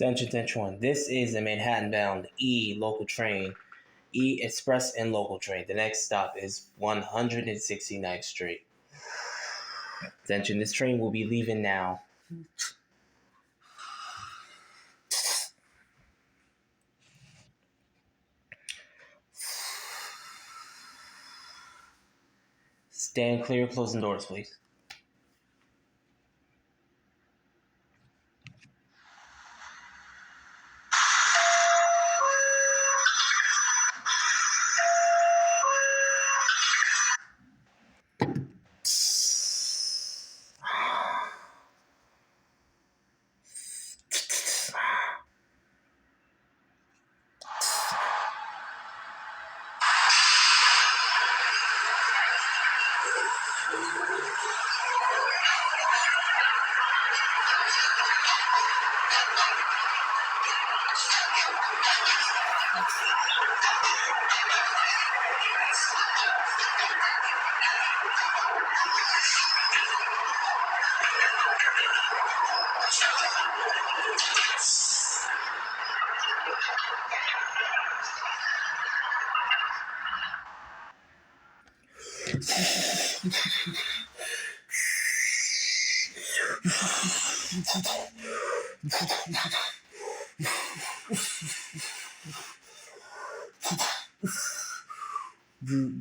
Attention one. This is a Manhattan-bound E local train, E express and local train. The next stop is 169th Street. Attention, this train will be leaving now. Stand clear, closing doors, please.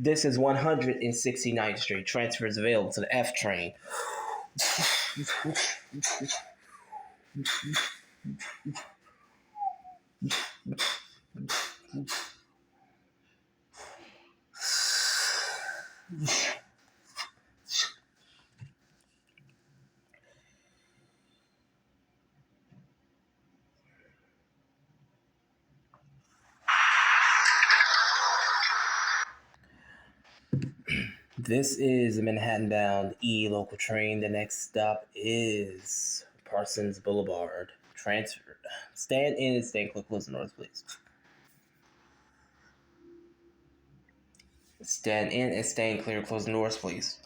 This is 169th Street. Transfers available to the F train. This is a Manhattan-bound E local train. The next stop is Parsons Boulevard. Transfer. Stand in and stand clear, closing doors, please. Stand in and stand clear, closing doors, please.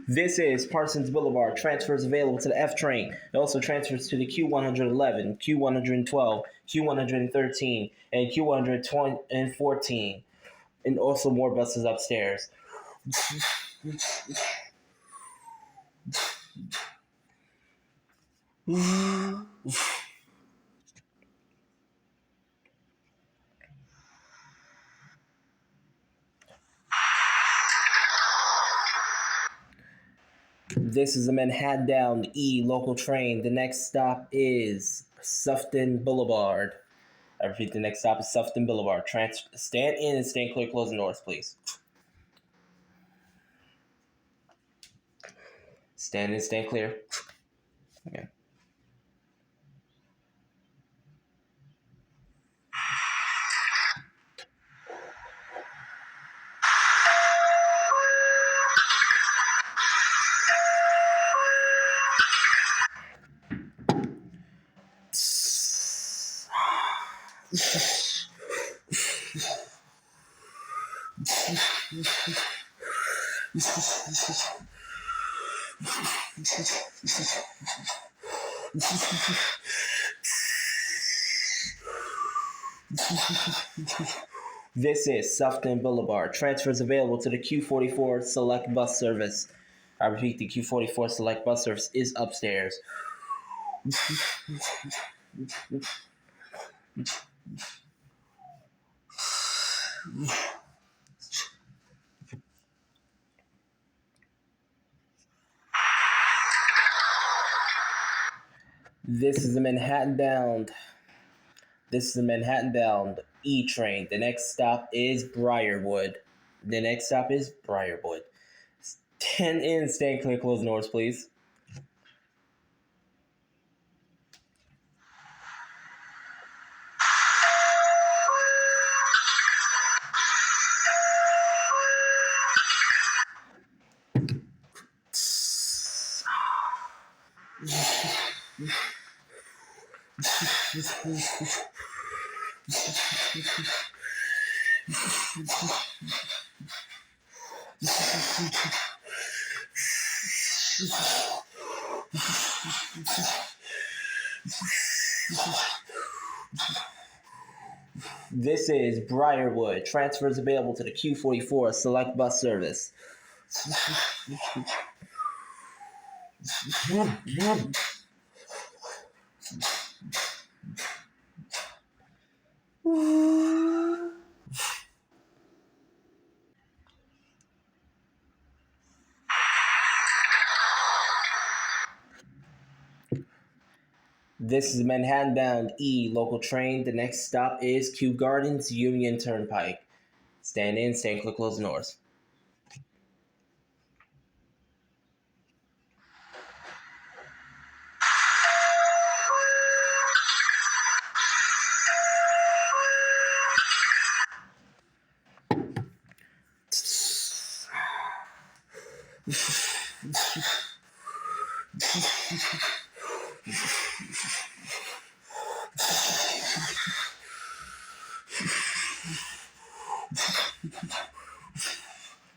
This is Parsons Boulevard. Transfers available to the F train. It also transfers to the Q111, Q112, Q113, and Q114, and also more buses upstairs. This is a Manhattan E local train. The next stop is Sufton Boulevard. I repeat, the next stop is Sufton Boulevard. Stand in and stand clear, closing doors, please. Stand in, stand clear. Okay. This is Sufton Boulevard. Transfers available to the Q44 Select Bus Service. I repeat, the Q44 Select Bus Service is upstairs. This is a Manhattan-bound E train. The next stop is Briarwood. Stand in, stand clear, closing doors, please. This is Briarwood. Transfers available to the Q44 Select Bus Service. This is Manhattan bound E local train. The next stop is Kew Gardens Union Turnpike. Stand in, stand clear, closing doors.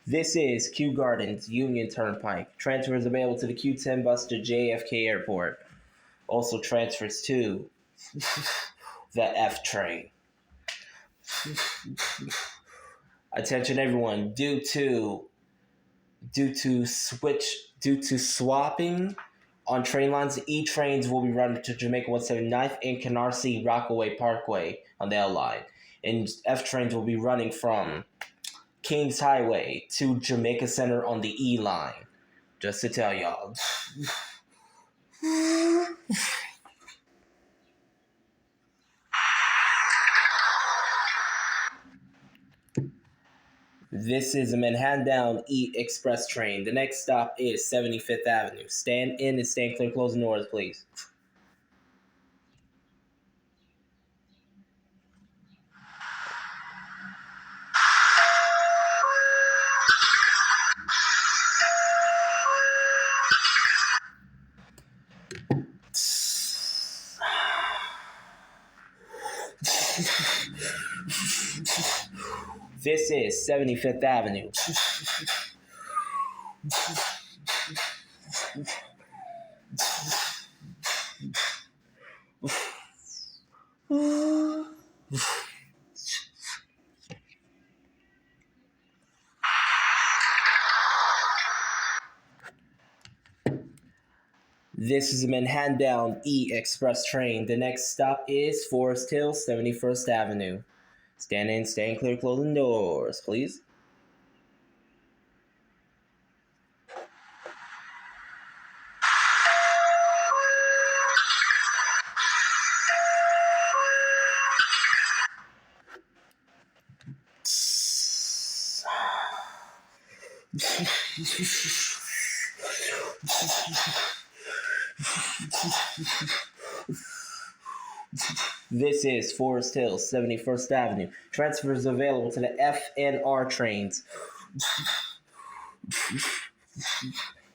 This is Kew Gardens Union Turnpike. Transfers available to the Q10 bus to JFK Airport. Also transfers to the F train. Attention everyone, due to swapping on train lines, E trains will be running to Jamaica 179th and Canarsie Rockaway Parkway on the L line. And F trains will be running from Kings Highway to Jamaica Center on the E line. Just to tell y'all. This is a Manhattan bound E Express train. The next stop is 75th Avenue. Stand in and stand clear, closing doors, please. This is 75th Avenue. This is a Manhattan bound E Express train. The next stop is Forest Hill, 71st Avenue. Stand in, stand clear, closing doors, please. This is Forest Hill, 71st Avenue. Transfers available to the F and R trains.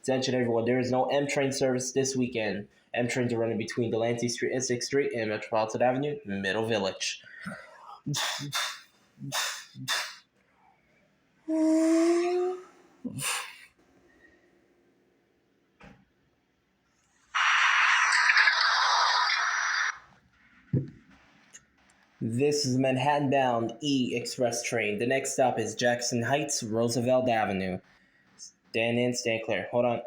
Attention everyone, there is no M train service this weekend. M trains are running between Delancey Street and 6th Street and Metropolitan Avenue, Middle Village. This is Manhattan bound E Express train. The next stop is Jackson Heights, Roosevelt Avenue. Stand in, stand clear. Hold on.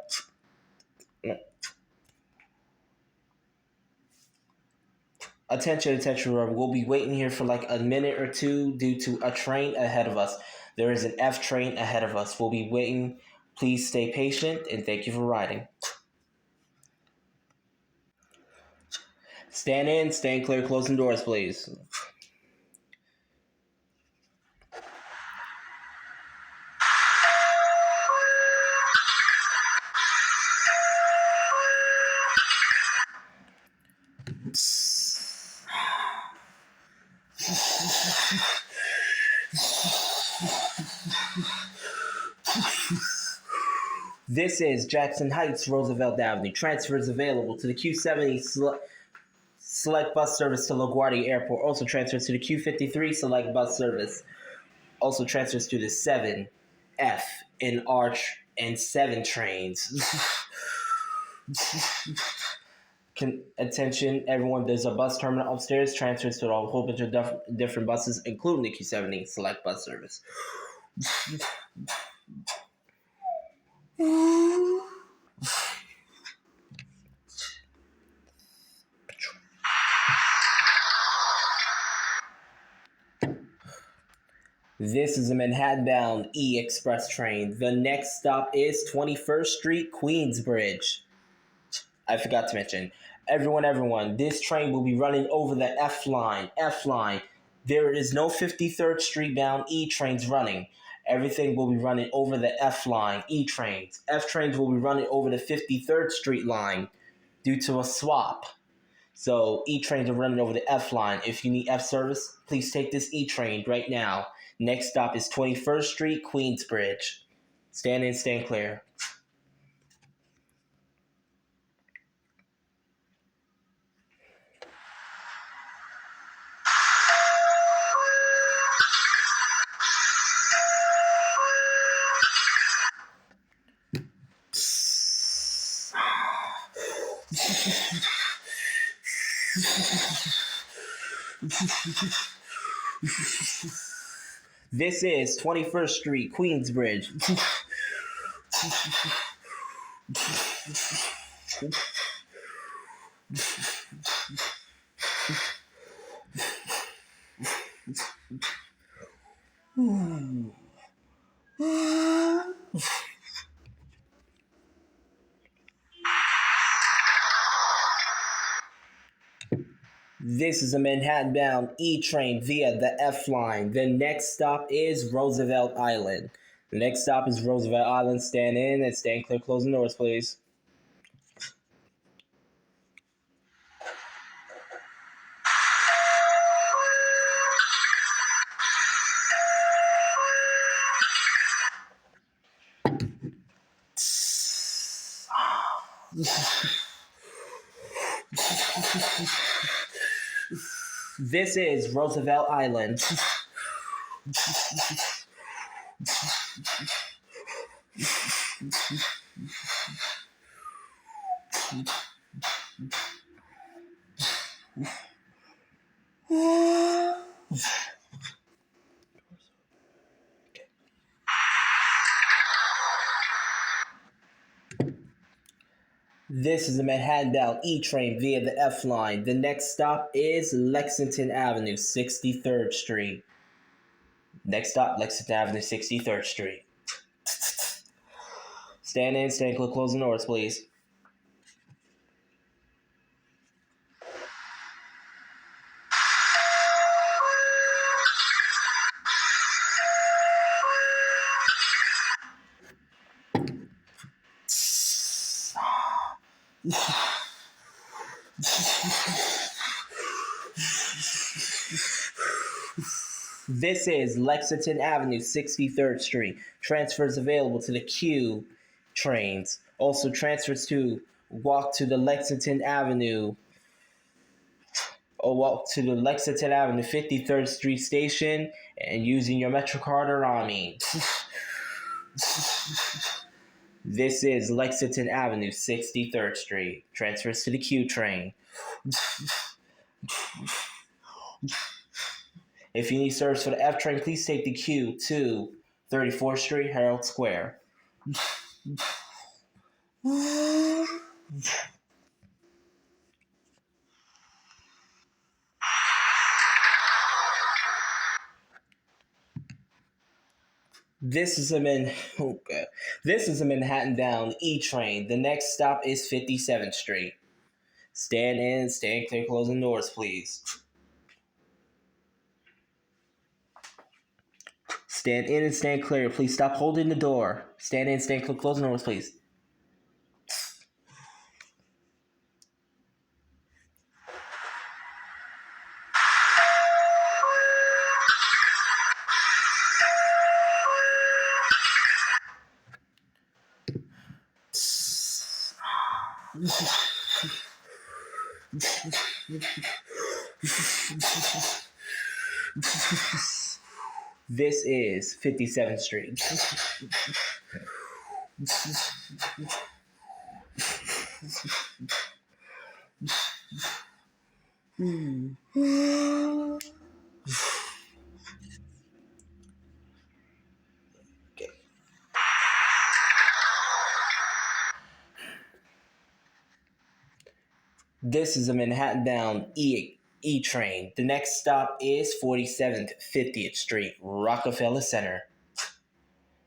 Attention, everyone. We'll be waiting here for like a minute or two due to a train ahead of us. There is an F train ahead of us. We'll be waiting. Please stay patient and thank you for riding. Stand in, stand clear, closing doors, please. This is Jackson Heights, Roosevelt Avenue. Transfers available to the Q70 select bus service to LaGuardia Airport. Also transfers to the Q53 select bus service. Also transfers to the 7, F, and Arch and 7 trains. Attention, everyone, there's a bus terminal upstairs. Transfers to a whole bunch of different buses, including the Q70 select bus service. This is a Manhattan-bound E-Express train. The next stop is 21st Street, Queensbridge. I forgot to mention. Everyone, this train will be running over the F line. There is no 53rd Street bound E trains running. Everything will be running over the F line, E trains. F trains will be running over the 53rd Street line due to a swap. So E trains are running over the F line. If you need F service, please take this E train right now. Next stop is 21st Street, Queensbridge. Stand in, stand clear. This is 21st Street, Queensbridge. This is a Manhattan-bound E train via the F line. The next stop is Roosevelt Island. Stand in and stand clear. Closing doors, please. This is Roosevelt Island. This is a Manhattan-bound E train via the F line. The next stop is Lexington Avenue, 63rd Street. Next stop, Lexington Avenue, 63rd Street. Stand in, stand clear, closing doors, please. This is Lexington Avenue, 63rd Street. Transfers available to the Q trains. Also transfers to walk to the Lexington Avenue 53rd Street station and using your MetroCard or Rami. This is Lexington Avenue, 63rd Street. Transfers to the Q train. If you need service for the F train, please take the Q to 34th Street, Herald Square. This is a Manhattan-bound E train. The next stop is 57th Street. Stand in, stand clear, closing doors, please. Stand in and stand clear. Please stop holding the door. Stand in, stand clear, closing doors, please. This is 57th Street. Okay. This is a Manhattan bound E train. The next stop is 47th 50th Street, Rockefeller Center.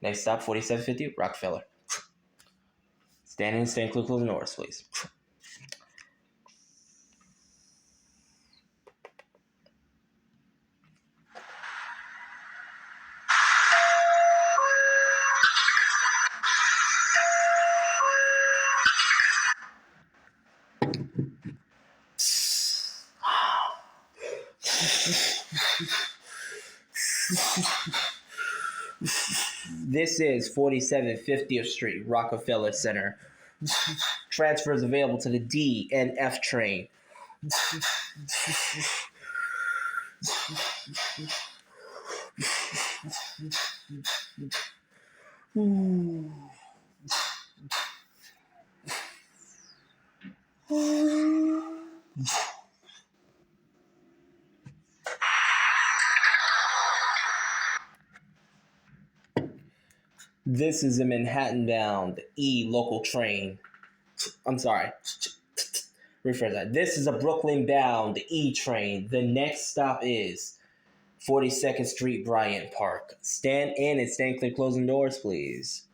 Next stop, 4750 Rockefeller. Stand in, stand clear, close the doors, please. This is 4750th Street, Rockefeller Center. Transfers available to the D and F train. This is a Manhattan bound E local train. I'm sorry. Rephrase that. This is a Brooklyn bound E train. The next stop is 42nd Street, Bryant Park. Stand in and stand clear, closing doors, please.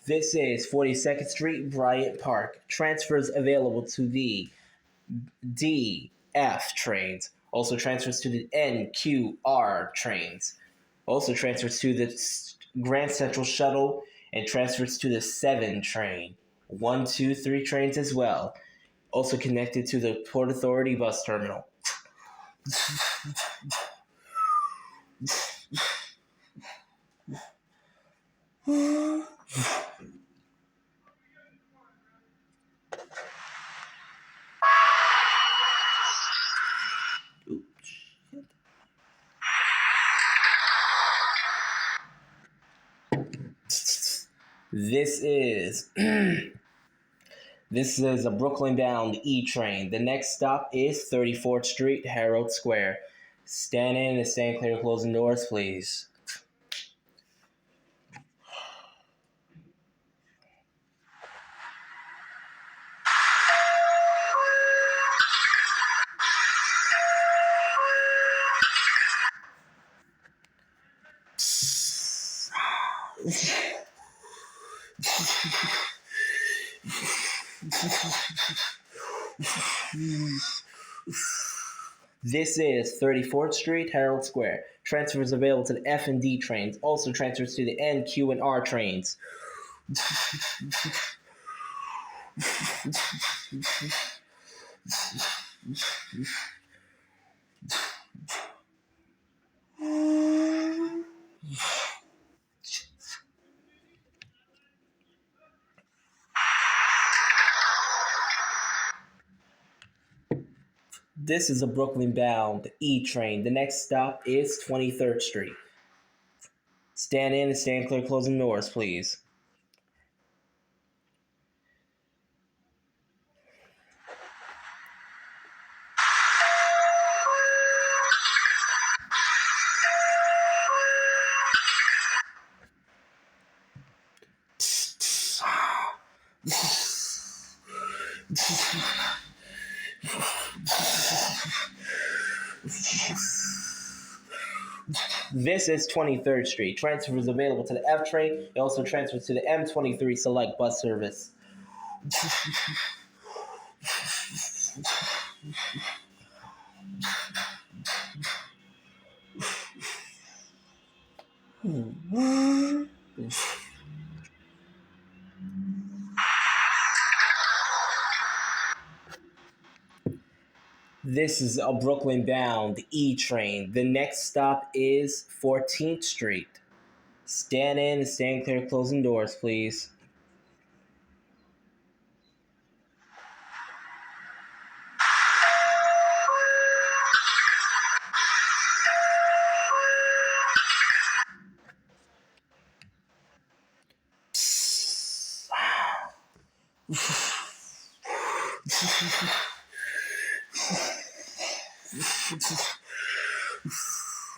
This is 42nd Street, Bryant Park. Transfers available to the D, F trains. Also transfers to the N, Q, R trains. Also transfers to the Grand Central Shuttle and transfers to the 7 train. 1, 2, 3 trains as well. Also connected to the Port Authority bus terminal. This is this is a Brooklyn bound E train. The next stop is 34th Street, Herald Square. Stand in and stand clear, closing doors, please. This is 34th Street, Herald Square. Transfers available to the F and D trains. Also transfers to the N, Q, and R trains. This is a Brooklyn bound E train. The next stop is 23rd Street. Stand in and stand clear, closing doors, please. This is 23rd Street. Transfers available to the F train. It also transfers to the M23 Select bus service. This is a Brooklyn bound E train. The next stop is 14th Street. Stand in and stand clear, closing doors, please.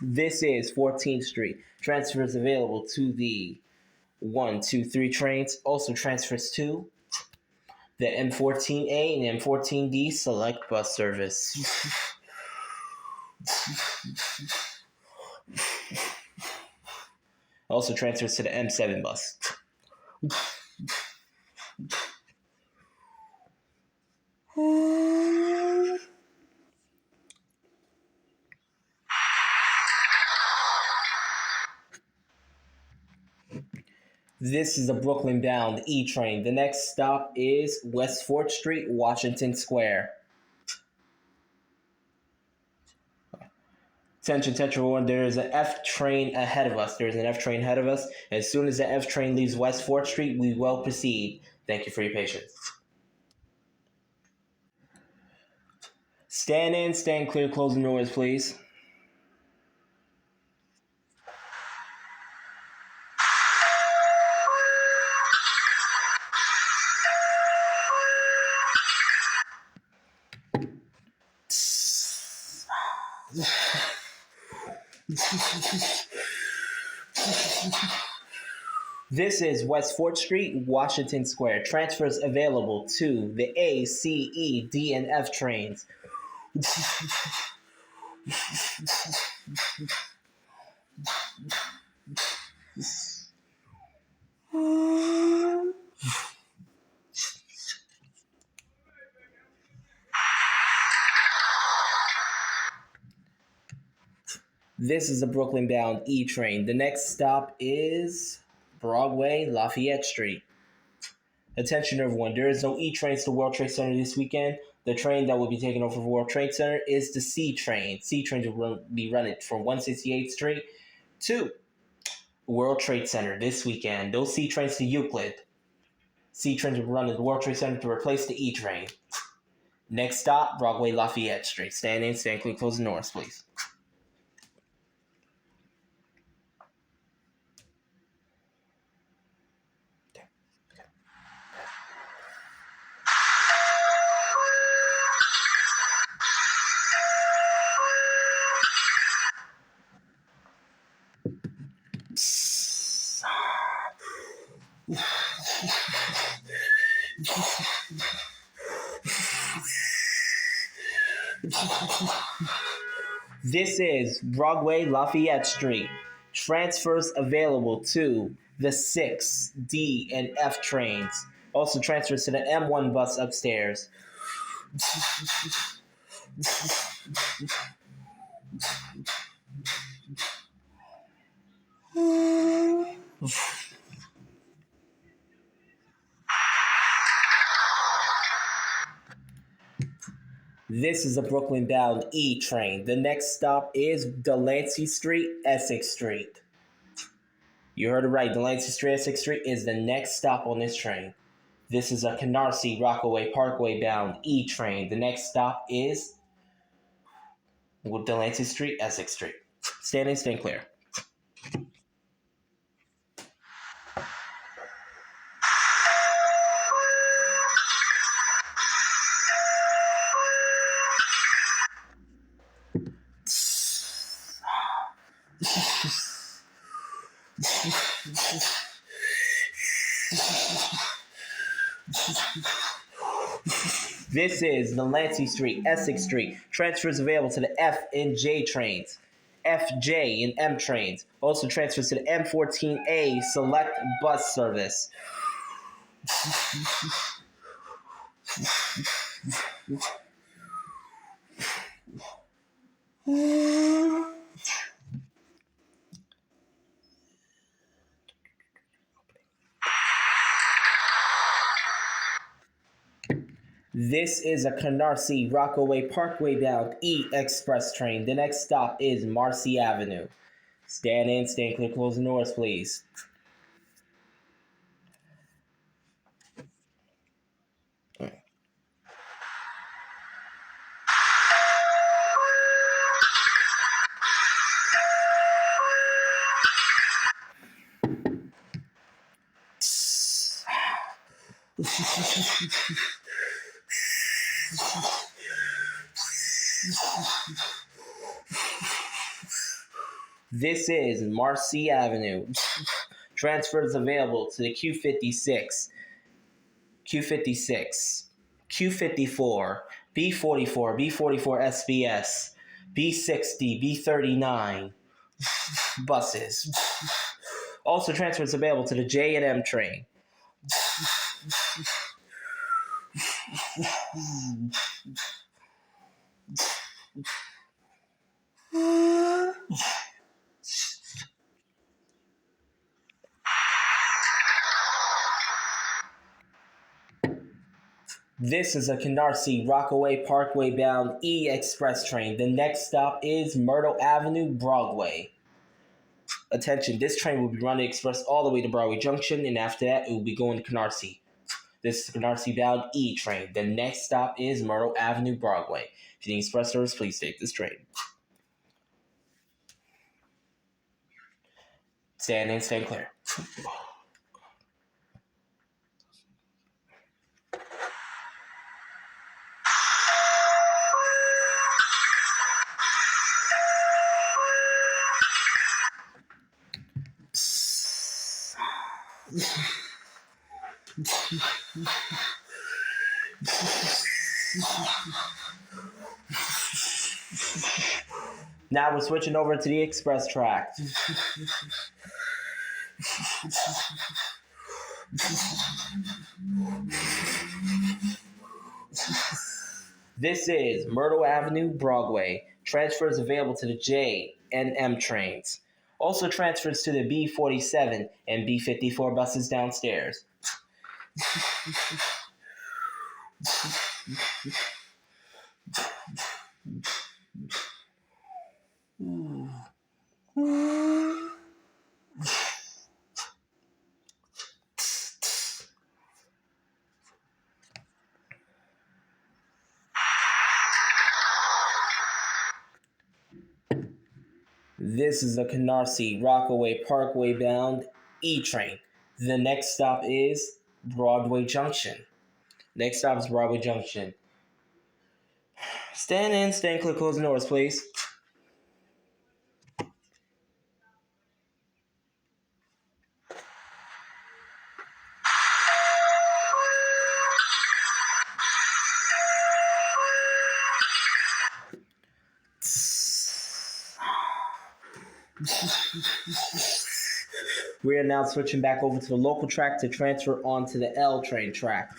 This is 14th Street. Transfers available to the 123 trains. Also transfers to the M14A and M14D select bus service. Also transfers to the M7 bus. This is a Brooklyn bound E train. The next stop is West 4th Street, Washington Square. Attention, everyone, there is an F train ahead of us. There is an F train ahead of us. As soon as the F train leaves West 4th Street, we will proceed. Thank you for your patience. Stand in, stand clear, closing doors, please. This is West 4th Street, Washington Square. Transfers available to the A, C, E, D, and F trains. This is a Brooklyn bound E train. The next stop is Broadway, Lafayette Street. Attention everyone, there is no E trains to World Trade Center this weekend. The train that will be taking over for World Trade Center is the C train. C trains will be running from 168th Street to World Trade Center this weekend. Those C trains to Euclid. C trains will run to the World Trade Center to replace the E train. Next stop, Broadway, Lafayette Street. Stand in, stand clear, closing doors, please. This is Broadway, Lafayette Street. Transfers available to the 6, D, and F trains. Also transfers to the M1 bus upstairs. This is a Brooklyn bound E train. The next stop is Delancey Street, Essex Street. You heard it right. Delancey Street, Essex Street is the next stop on this train. This is a Canarsie, Rockaway, Parkway bound E train. The next stop is Delancey Street, Essex Street. Stand in, stand clear. This is Delancey Street, Essex Street. Transfers available to the F and J trains. F, J, and M trains. Also transfers to the M14A select bus service. This is a Canarsie Rockaway Parkway bound E Express train. The next stop is Marcy Avenue. Stand in, stand clear, close the doors, please. This is Marcy Avenue. Transfers available to the Q56, Q56, Q54, B44, B44 SBS, B60, B39 buses. Also transfers available to the J&M train. This is a Canarsie Rockaway Parkway bound E Express train. The next stop is Myrtle Avenue, Broadway. Attention, this train will be running express all the way to Broadway Junction, and after that, it will be going to Canarsie. This is the Canarsie bound E train. The next stop is Myrtle Avenue, Broadway. If you need express service, please take this train. Stand in, stand clear. Now we're switching over to the express track. This is Myrtle Avenue, Broadway. Transfers available to the J and M trains. Also transfers to the B47 and B54 buses downstairs. This is the Canarsie Rockaway Parkway bound E train. The next stop is Broadway Junction. Next stop is Broadway Junction. Stand in, stand clear, close the doors, please. We are now switching back over to the local track to transfer onto the L train track.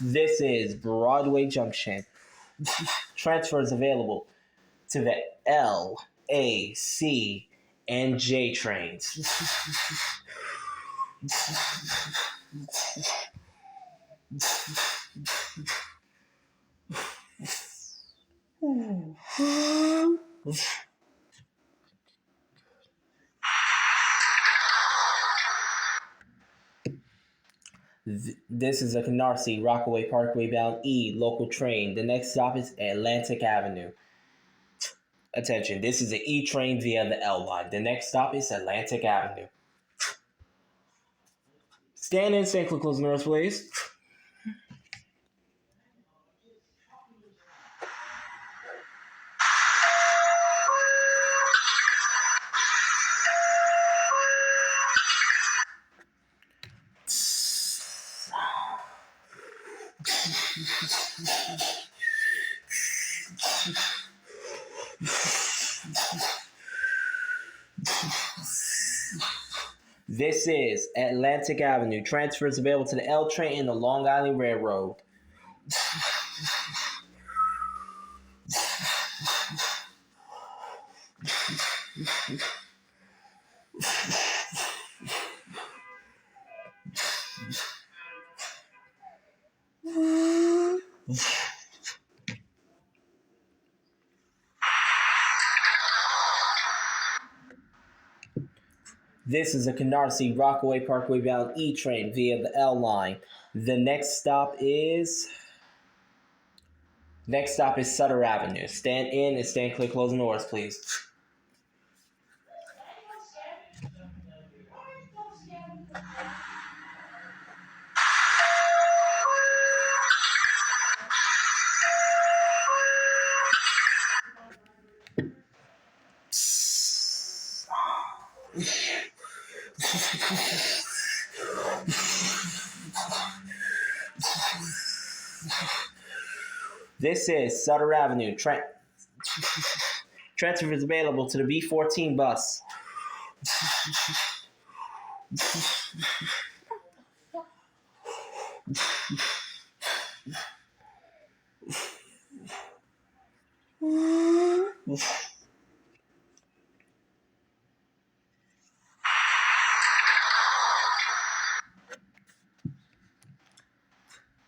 This is Broadway Junction. Transfers available to the L, A, C, and J trains. This is a Canarsie Rockaway Parkway bound E local train. The next stop is Atlantic Avenue. Attention, this is an E train via the L line. The next stop is Atlantic Avenue. Stand in, stand clear, close the doors, please. This is Atlantic Avenue. Transfers available to the L train and the Long Island Railroad. This is a Canarsie Rockaway Parkway bound E train via the L line. The next stop is Sutter Avenue. Stand in and stand clear closing doors, please. This is Sutter Avenue. Transfer is available to the B14 bus.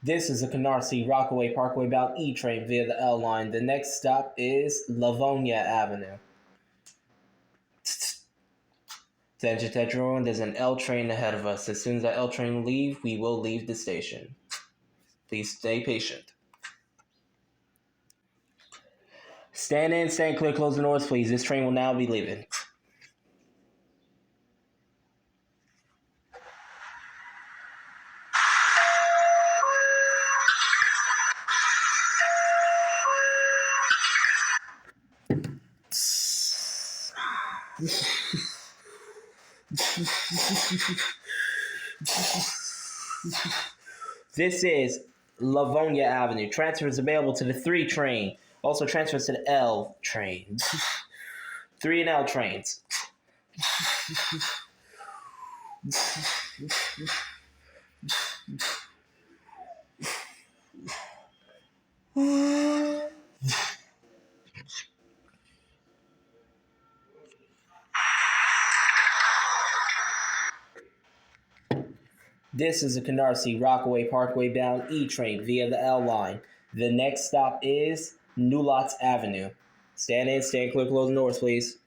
This is a Canarsie Rockaway Parkway bound E train via the L line. The next stop is Livonia Avenue. Attention, everyone, there's an L train ahead of us. As soon as that L train leaves, we will leave the station. Please stay patient. Stand in, stand clear, close the doors, please. This train will now be leaving. This is Livonia Avenue. Transfer is available to the 3 train. Also transfers to the L train. 3 and L trains. This is a Canarsie Rockaway Parkway bound E train via the L line. The next stop is New Lots Avenue. Stand in, stand clear, closing doors, please.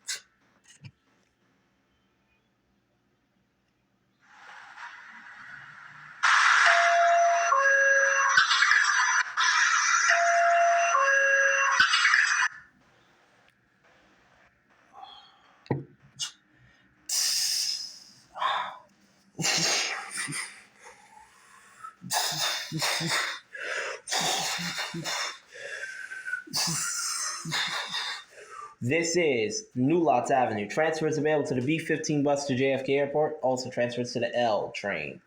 This is New Lots Avenue. Transfers available to the B15 bus to JFK Airport. Also transfers to the L train.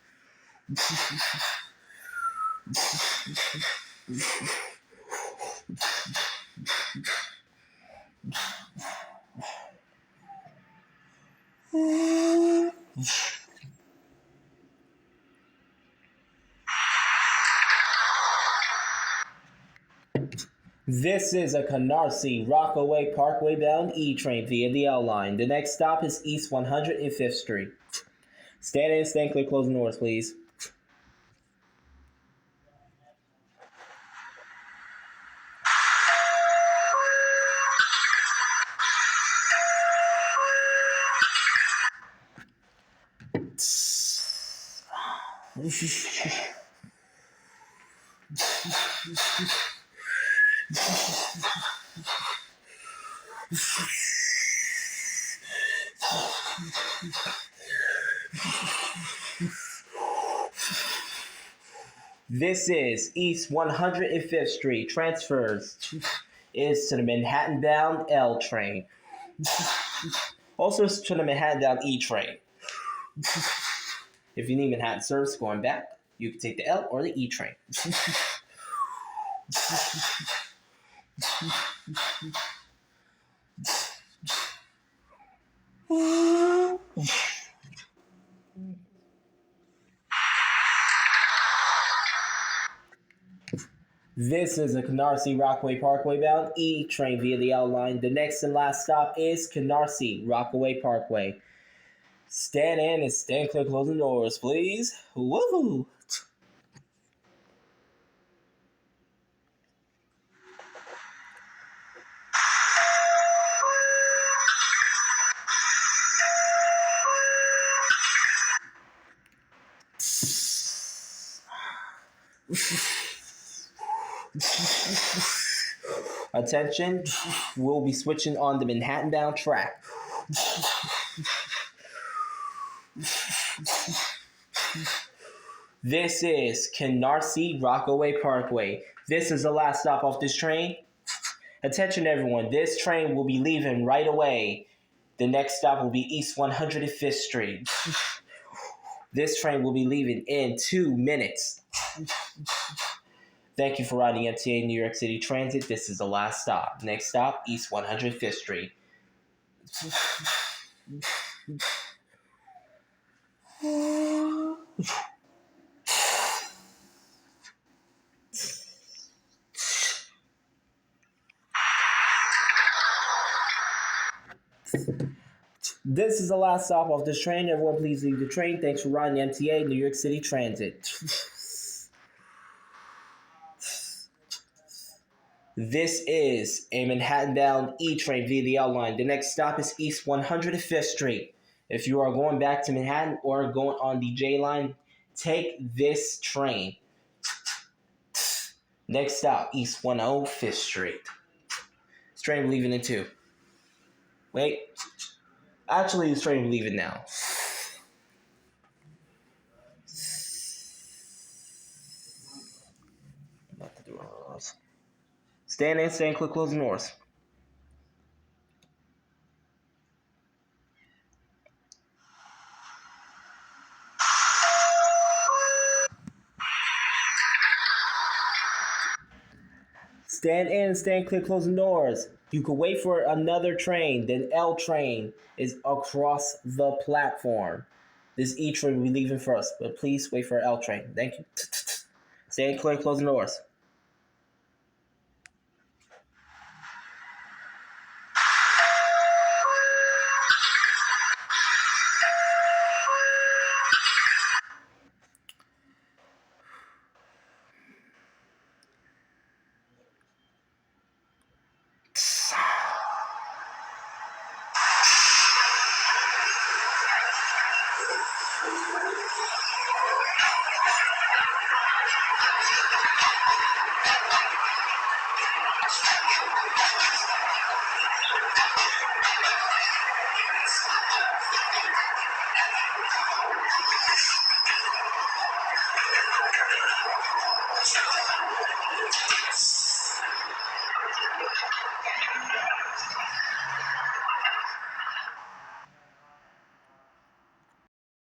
This is a Canarsie Rockaway Parkway bound E train via the L line. The next stop is East 105th Street. Stand in, stand clear, closing doors, please. This is East 105th Street. Transfers is to the Manhattan bound L train. Also to the Manhattan bound E train. If you need Manhattan service going back, you can take the L or the E train. This is a Canarsie Rockaway Parkway bound E train via the L line. The next and last stop is Canarsie Rockaway Parkway. Stand in and stand clear, closing doors, please. Woohoo! Attention, we'll be switching on the Manhattan bound track. This is Canarsie, Rockaway, Parkway. This is the last stop off this train. Attention everyone, this train will be leaving right away. The next stop will be East 105th Street. This train will be leaving in 2 minutes. Thank you for riding MTA New York City Transit. This is the last stop. Next stop, East 105th Street. This is the last stop off this train. Everyone please leave the train. Thanks for riding MTA New York City Transit. This is a Manhattan-bound E-train via the L line. The next stop is East 105th Street. If you are going back to Manhattan or going on the J line, take this train. Next stop, East 105th Street. This train will leaving in 2. Wait. Actually, this train will leaving now. Not the doors. Stand in, stand clear, closing doors. Stand in, stand clear, closing doors. You can wait for another train. The L train is across the platform. This E train will be leaving first, but please wait for L train. Thank you. Stand clear, closing doors.